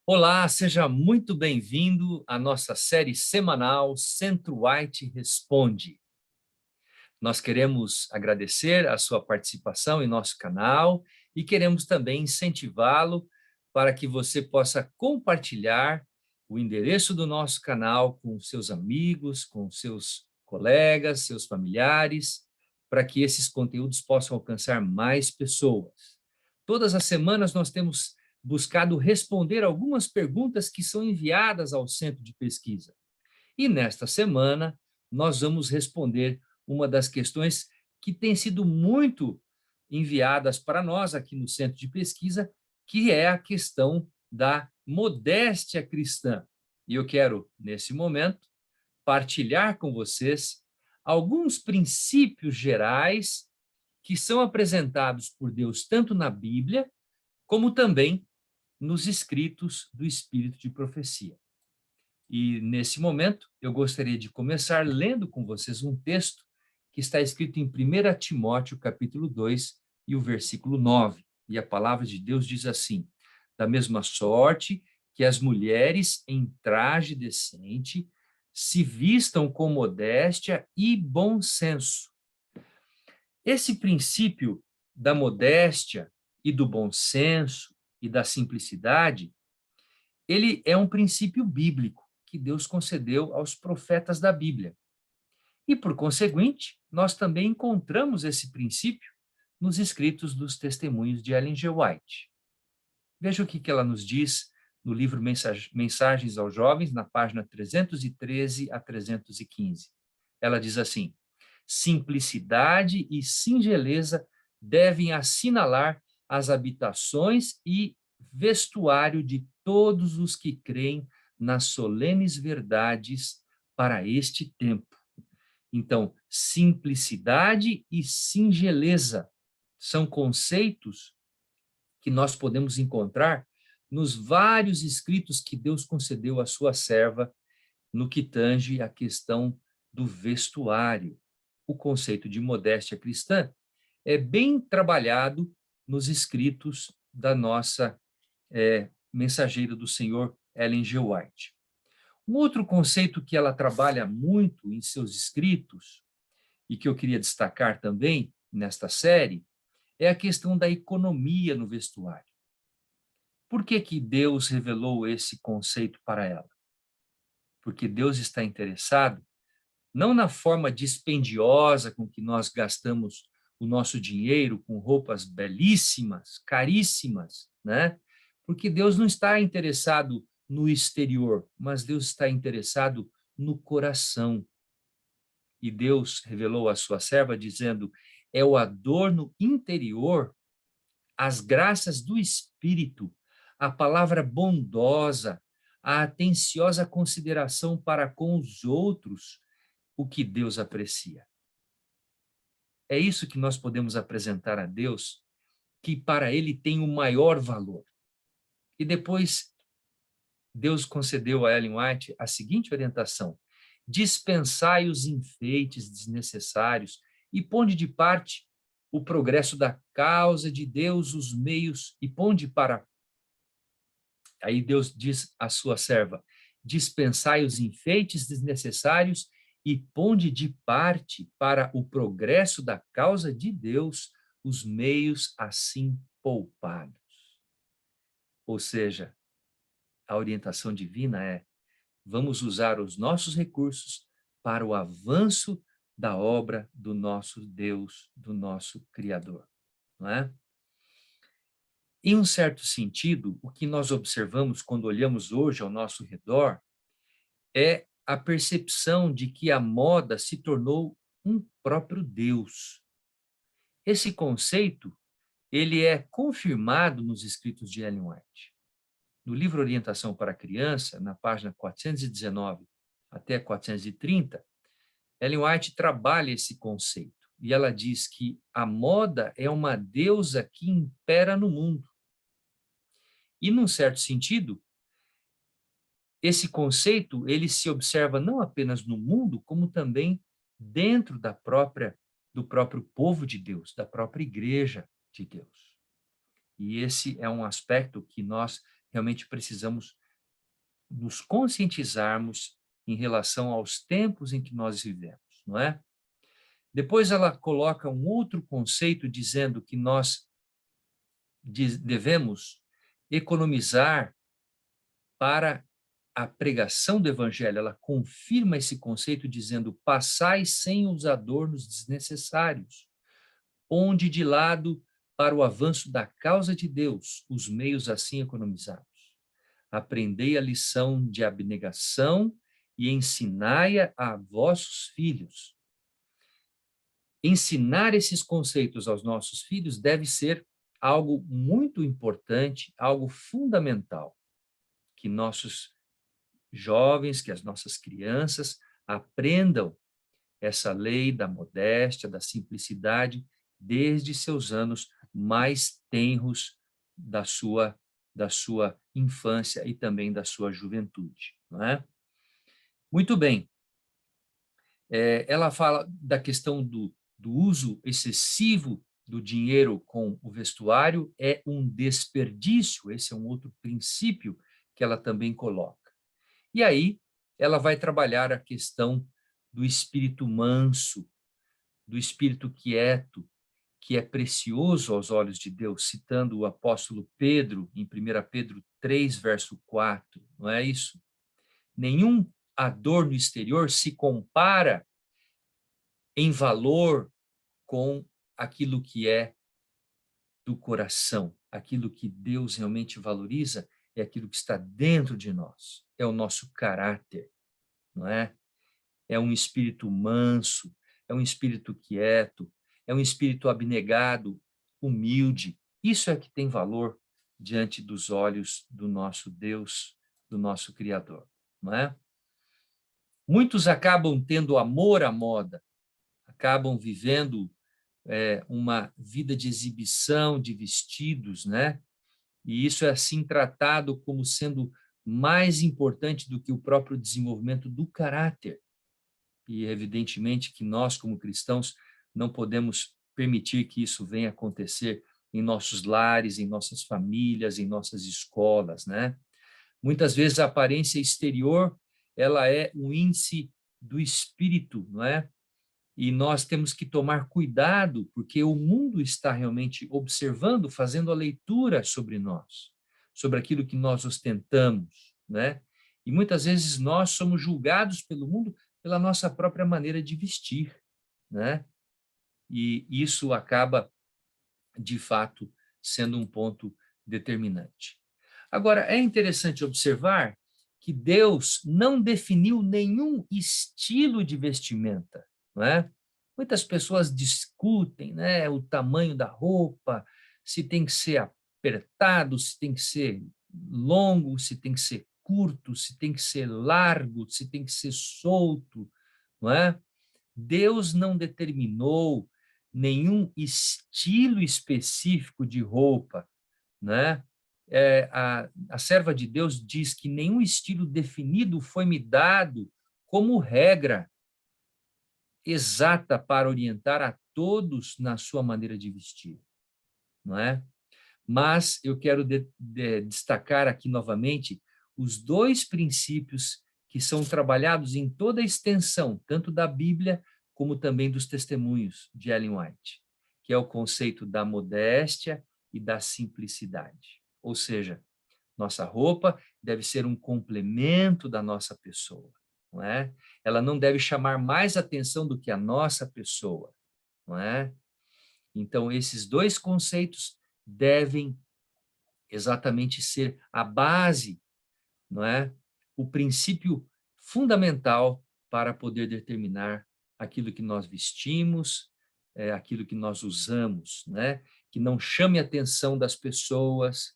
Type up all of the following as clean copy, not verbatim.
Olá, seja muito bem-vindo à nossa série semanal Centro White Responde. Nós queremos agradecer a sua participação em nosso canal e queremos também incentivá-lo para que você possa compartilhar o endereço do nosso canal com seus amigos, com seus colegas, seus familiares, para que esses conteúdos possam alcançar mais pessoas. Todas as semanas nós temos buscado responder algumas perguntas que são enviadas ao Centro de Pesquisa. E nesta semana, nós vamos responder uma das questões que tem sido muito enviadas para nós aqui no Centro de Pesquisa, que é a questão da modéstia cristã. E eu quero, nesse momento, partilhar com vocês alguns princípios gerais que são apresentados por Deus tanto na Bíblia, como também nos escritos do Espírito de Profecia. E, nesse momento, eu gostaria de começar lendo com vocês um texto que está escrito em 1 Timóteo, capítulo 2, e o versículo 9. E a palavra de Deus diz assim: da mesma sorte que as mulheres em traje decente se vistam com modéstia e bom senso. Esse princípio da modéstia e do bom senso e da simplicidade, ele é um princípio bíblico que Deus concedeu aos profetas da Bíblia. E, por conseguinte, nós também encontramos esse princípio nos escritos dos testemunhos de Ellen G. White. Veja o que ela nos diz no livro Mensagens aos Jovens, na página 313 a 315. Ela diz assim: simplicidade e singeleza devem assinalar as habitações e vestuário de todos os que creem nas solenes verdades para este tempo. Então, simplicidade e singeleza são conceitos que nós podemos encontrar nos vários escritos que Deus concedeu à sua serva no que tange a questão do vestuário. O conceito de modéstia cristã é bem trabalhado nos escritos da nossa mensageira do Senhor, Ellen G. White. Um outro conceito que ela trabalha muito em seus escritos, e que eu queria destacar também nesta série, é a questão da economia no vestuário. Por que que Deus revelou esse conceito para ela? Porque Deus está interessado não na forma dispendiosa com que nós gastamos o nosso dinheiro com roupas belíssimas, caríssimas, né? Porque Deus não está interessado no exterior, mas Deus está interessado no coração. E Deus revelou à sua serva dizendo: é o adorno interior, as graças do Espírito, a palavra bondosa, a atenciosa consideração para com os outros, o que Deus aprecia. É isso que nós podemos apresentar a Deus, que para Ele tem o maior valor. E depois, Deus concedeu a Ellen White a seguinte orientação: dispensai os enfeites desnecessários e ponde de parte o progresso da causa de Deus, os meios, e ponde para... Aí Deus diz à sua serva: dispensai os enfeites desnecessários e ponde de parte para o progresso da causa de Deus os meios assim poupados. Ou seja, a orientação divina é: vamos usar os nossos recursos para o avanço da obra do nosso Deus, do nosso Criador, não é? Em um certo sentido, o que nós observamos quando olhamos hoje ao nosso redor é a percepção de que a moda se tornou um próprio Deus. Esse conceito, ele é confirmado nos escritos de Ellen White. No livro Orientação para a Criança, na página 419 até 430, Ellen White trabalha esse conceito. E ela diz que a moda é uma deusa que impera no mundo. E, num certo sentido, esse conceito, ele se observa não apenas no mundo, como também dentro do próprio povo de Deus, da própria igreja de Deus. E esse é um aspecto que nós realmente precisamos nos conscientizarmos em relação aos tempos em que nós vivemos, não é? Depois ela coloca um outro conceito dizendo que nós devemos economizar para a pregação do evangelho. Ela confirma esse conceito dizendo: passai sem os adornos desnecessários, ponde de lado para o avanço da causa de Deus os meios assim economizados. Aprendei a lição de abnegação e ensinai-a a vossos filhos. Ensinar esses conceitos aos nossos filhos deve ser algo muito importante, algo fundamental, que nossos jovens, que as nossas crianças aprendam essa lei da modéstia, da simplicidade, desde seus anos mais tenros da sua infância e também da sua juventude, não é? Muito bem. Ela fala da questão do uso excessivo do dinheiro com o vestuário, é um desperdício, esse é um outro princípio que ela também coloca. E aí, ela vai trabalhar a questão do espírito manso, do espírito quieto, que é precioso aos olhos de Deus, citando o apóstolo Pedro, em 1 Pedro 3, verso 4, não é isso? Nenhum adorno exterior se compara em valor com aquilo que é do coração, aquilo que Deus realmente valoriza é aquilo que está dentro de nós, é o nosso caráter, não é? É um espírito manso, é um espírito quieto, é um espírito abnegado, humilde. Isso é que tem valor diante dos olhos do nosso Deus, do nosso Criador, não é? Muitos acabam tendo amor à moda, acabam vivendo uma vida de exibição de vestidos, né? E isso é assim tratado como sendo mais importante do que o próprio desenvolvimento do caráter. E evidentemente que nós, como cristãos, não podemos permitir que isso venha acontecer em nossos lares, em nossas famílias, em nossas escolas, né? Muitas vezes a aparência exterior, ela é um índice do espírito, não é? E nós temos que tomar cuidado, porque o mundo está realmente observando, fazendo a leitura sobre nós, sobre aquilo que nós ostentamos, né? E muitas vezes nós somos julgados pelo mundo pela nossa própria maneira de vestir, né? E isso acaba, de fato, sendo um ponto determinante. Agora, é interessante observar que Deus não definiu nenhum estilo de vestimenta, não é? Muitas pessoas discutem, né, o tamanho da roupa, se tem que ser apertado, se tem que ser longo, se tem que ser curto, se tem que ser largo, se tem que ser solto, não é? Deus não determinou nenhum estilo específico de roupa, né? A serva de Deus diz que nenhum estilo definido foi me dado como regra exata para orientar a todos na sua maneira de vestir, não é? Mas eu quero destacar aqui novamente os dois princípios que são trabalhados em toda a extensão, tanto da Bíblia como também dos testemunhos de Ellen White, que é o conceito da modéstia e da simplicidade. Ou seja, nossa roupa deve ser um complemento da nossa pessoa, não é? Ela não deve chamar mais atenção do que a nossa pessoa, não é? Então, esses dois conceitos devem exatamente ser a base, não é? O princípio fundamental para poder determinar aquilo que nós vestimos, aquilo que nós usamos, né? Que não chame a atenção das pessoas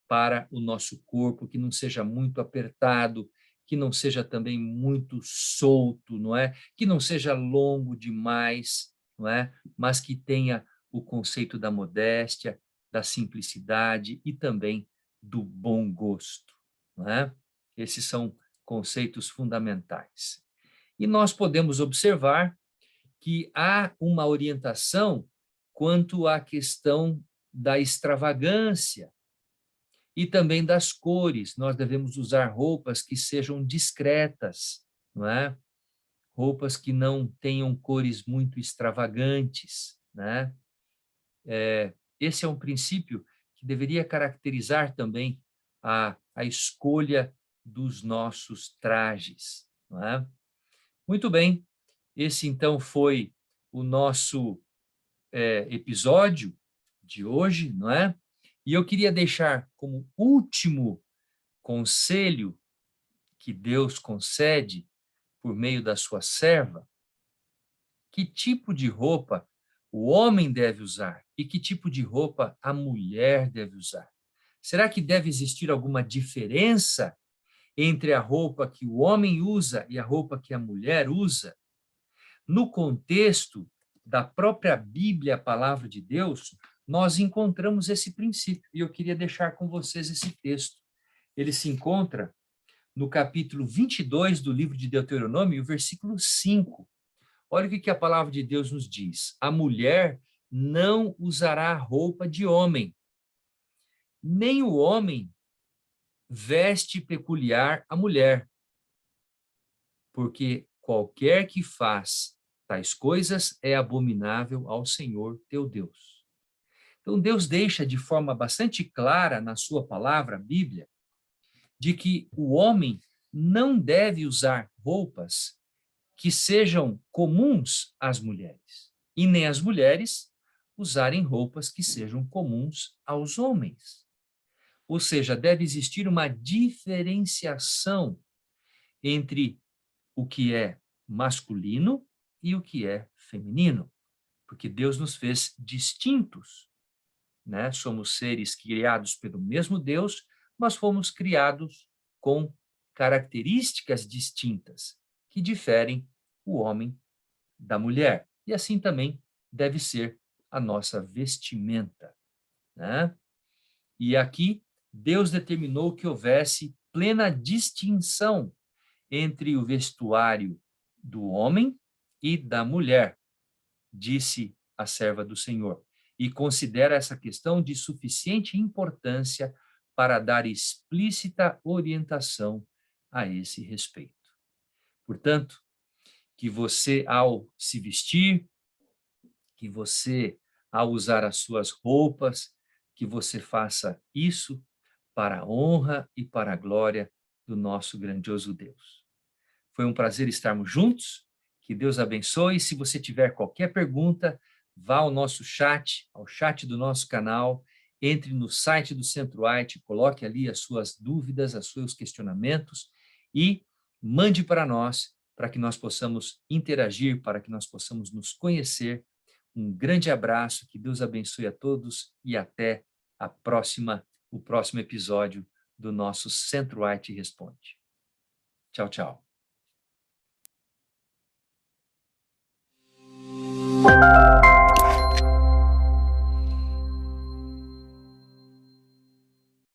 para o nosso corpo, que não seja muito apertado, que não seja também muito solto, não é? Que não seja longo demais, não é? Mas que tenha o conceito da modéstia, da simplicidade e também do bom gosto, não é? Esses são conceitos fundamentais. E nós podemos observar que há uma orientação quanto à questão da extravagância e também das cores. Nós devemos usar roupas que sejam discretas, não é? Roupas que não tenham cores muito extravagantes, né? Esse é um princípio que deveria caracterizar também a escolha dos nossos trajes, não é? Muito bem, esse então foi o nosso episódio de hoje, não é? E eu queria deixar como último conselho que Deus concede por meio da sua serva, que tipo de roupa o homem deve usar e que tipo de roupa a mulher deve usar. Será que deve existir alguma diferença entre a roupa que o homem usa e a roupa que a mulher usa? No contexto da própria Bíblia, a palavra de Deus, nós encontramos esse princípio. E eu queria deixar com vocês esse texto. Ele se encontra no capítulo 22 do livro de Deuteronômio, o versículo 5. Olha o que a palavra de Deus nos diz. A mulher não usará roupa de homem, nem o homem veste peculiar a mulher, porque qualquer que faz tais coisas é abominável ao Senhor teu Deus. Então, Deus deixa de forma bastante clara na sua palavra, a Bíblia, de que o homem não deve usar roupas que sejam comuns às mulheres, e nem as mulheres usarem roupas que sejam comuns aos homens. Ou seja, deve existir uma diferenciação entre o que é masculino e o que é feminino, porque Deus nos fez distintos, né? Somos seres criados pelo mesmo Deus, mas fomos criados com características distintas que diferem o homem da mulher. E assim também deve ser a nossa vestimenta, né? E aqui Deus determinou que houvesse plena distinção entre o vestuário do homem e da mulher, disse a serva do Senhor, e considera essa questão de suficiente importância para dar explícita orientação a esse respeito. Portanto, que você, ao se vestir, que você, ao usar as suas roupas, que você faça isso para a honra e para a glória do nosso grandioso Deus. Foi um prazer estarmos juntos. Que Deus abençoe. Se você tiver qualquer pergunta, vá ao nosso chat, ao chat do nosso canal, entre no site do Centro-White, coloque ali as suas dúvidas, os seus questionamentos e mande para nós, para que nós possamos interagir, para que nós possamos nos conhecer. Um grande abraço, que Deus abençoe a todos e até o próximo episódio do nosso Centro-White Responde. Tchau, tchau.